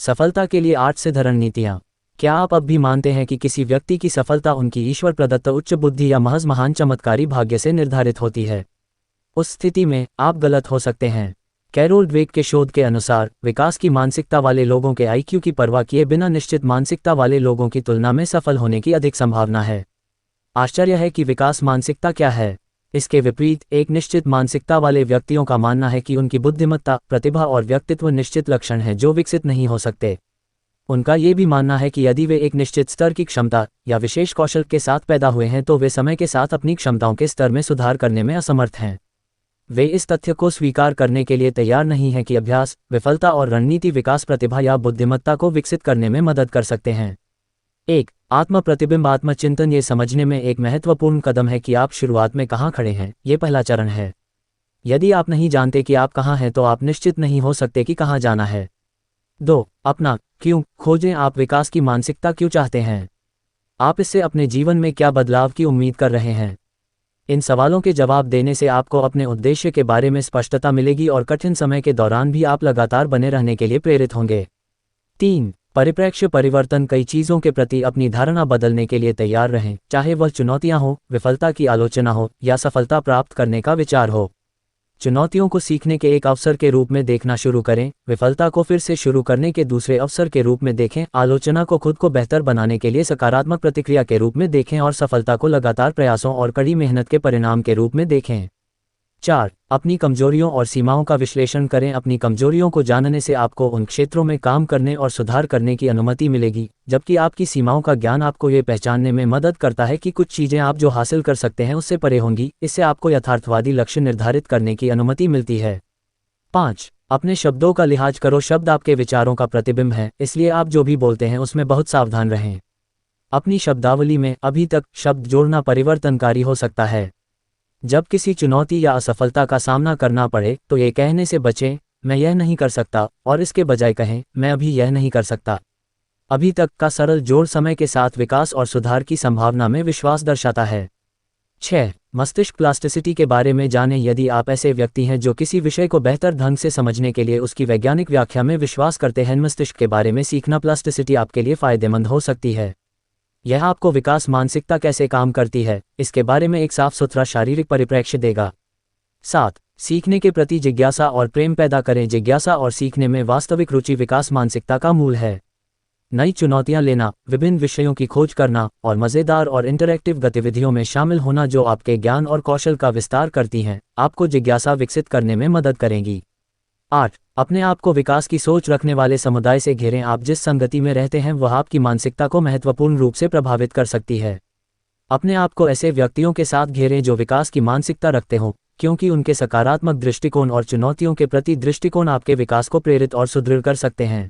सफलता के लिए 8 सिद्ध रणनीतियाँ। क्या आप अब भी मानते हैं कि किसी व्यक्ति की सफलता उनकी ईश्वर प्रदत्त उच्च बुद्धि या महज महान चमत्कारी भाग्य से निर्धारित होती है? उस स्थिति में आप गलत हो सकते हैं। कैरोल ड्वेक के शोध के अनुसार विकास की मानसिकता वाले लोगों के आईक्यू की परवाह किए बिना निश्चित मानसिकता वाले लोगों की तुलना में सफल होने की अधिक संभावना है। आश्चर्य है कि विकास मानसिकता क्या है। इसके विपरीत एक निश्चित मानसिकता वाले व्यक्तियों का मानना है कि उनकी बुद्धिमत्ता, प्रतिभा और व्यक्तित्व निश्चित लक्षण हैं जो विकसित नहीं हो सकते। उनका ये भी मानना है कि यदि वे एक निश्चित स्तर की क्षमता या विशेष कौशल के साथ पैदा हुए हैं तो वे समय के साथ अपनी क्षमताओं के स्तर में सुधार करने में असमर्थ हैं। वे इस तथ्य को स्वीकार करने के लिए तैयार नहीं हैं कि अभ्यास, विफलता और रणनीति विकास प्रतिभा या बुद्धिमत्ता को विकसित करने में मदद कर सकते हैं। 1. आत्म प्रतिबिंब आत्मचिंतन। ये समझने में एक महत्वपूर्ण कदम है कि आप शुरुआत में कहाँ खड़े हैं। ये पहला चरण है। यदि आप नहीं जानते कि आप कहाँ हैं तो आप निश्चित नहीं हो सकते कि कहाँ जाना है। 2. अपना क्यों खोजें। आप विकास की मानसिकता क्यों चाहते हैं? आप इससे अपने जीवन में क्या बदलाव की उम्मीद कर रहे हैं? इन सवालों के जवाब देने से आपको अपने उद्देश्य के बारे में स्पष्टता मिलेगी और कठिन समय के दौरान भी आप लगातार बने रहने के लिए प्रेरित होंगे। 3. परिप्रेक्ष्य परिवर्तन। कई चीज़ों के प्रति अपनी धारणा बदलने के लिए तैयार रहें, चाहे वह चुनौतियां हो, विफलता की आलोचना हो या सफलता प्राप्त करने का विचार हो। चुनौतियों को सीखने के एक अवसर के रूप में देखना शुरू करें, विफलता को फिर से शुरू करने के दूसरे अवसर के रूप में देखें, आलोचना को खुद को बेहतर बनाने के लिए सकारात्मक प्रतिक्रिया के रूप में देखें और सफलता को लगातार प्रयासों और कड़ी मेहनत के परिणाम के रूप में देखें। 4. अपनी कमजोरियों और सीमाओं का विश्लेषण करें। अपनी कमजोरियों को जानने से आपको उन क्षेत्रों में काम करने और सुधार करने की अनुमति मिलेगी, जबकि आपकी सीमाओं का ज्ञान आपको ये पहचानने में मदद करता है कि कुछ चीज़ें आप जो हासिल कर सकते हैं उससे परे होंगी। इससे आपको यथार्थवादी लक्ष्य निर्धारित करने की अनुमति मिलती है। 5. अपने शब्दों का लिहाज करो। शब्द आपके विचारों का प्रतिबिंब है, इसलिए आप जो भी बोलते हैं उसमें बहुत सावधान रहें। अपनी शब्दावली में अभी तक शब्द जोड़ना परिवर्तनकारी हो सकता है। जब किसी चुनौती या असफलता का सामना करना पड़े तो ये कहने से बचें, मैं यह नहीं कर सकता, और इसके बजाय कहें, मैं अभी यह नहीं कर सकता। अभी तक का सरल जोड़ समय के साथ विकास और सुधार की संभावना में विश्वास दर्शाता है। 6. मस्तिष्क प्लास्टिसिटी के बारे में जानें। यदि आप ऐसे व्यक्ति हैं जो किसी विषय को बेहतर ढंग से समझने के लिए उसकी वैज्ञानिक व्याख्या में विश्वास करते हैं, मस्तिष्क के बारे में सीखना प्लास्टिसिटी आपके लिए फायदेमंद हो सकती है। यह आपको विकास मानसिकता कैसे काम करती है इसके बारे में एक साफ सुथरा शारीरिक परिप्रेक्ष्य देगा। 7. सीखने के प्रति जिज्ञासा और प्रेम पैदा करें। जिज्ञासा और सीखने में वास्तविक रुचि विकास मानसिकता का मूल है। नई चुनौतियां लेना, विभिन्न विषयों की खोज करना और मज़ेदार और इंटरैक्टिव गतिविधियों में शामिल होना जो आपके ज्ञान और कौशल का विस्तार करती हैं, आपको जिज्ञासा विकसित करने में मदद करेंगी। 8. अपने आप को विकास की सोच रखने वाले समुदाय से घेरें। आप जिस संगति में रहते हैं वह आपकी मानसिकता को महत्वपूर्ण रूप से प्रभावित कर सकती है। अपने आप को ऐसे व्यक्तियों के साथ घेरें जो विकास की मानसिकता रखते हों, क्योंकि उनके सकारात्मक दृष्टिकोण और चुनौतियों के प्रति दृष्टिकोण आपके विकास को प्रेरित और सुदृढ़ कर सकते हैं।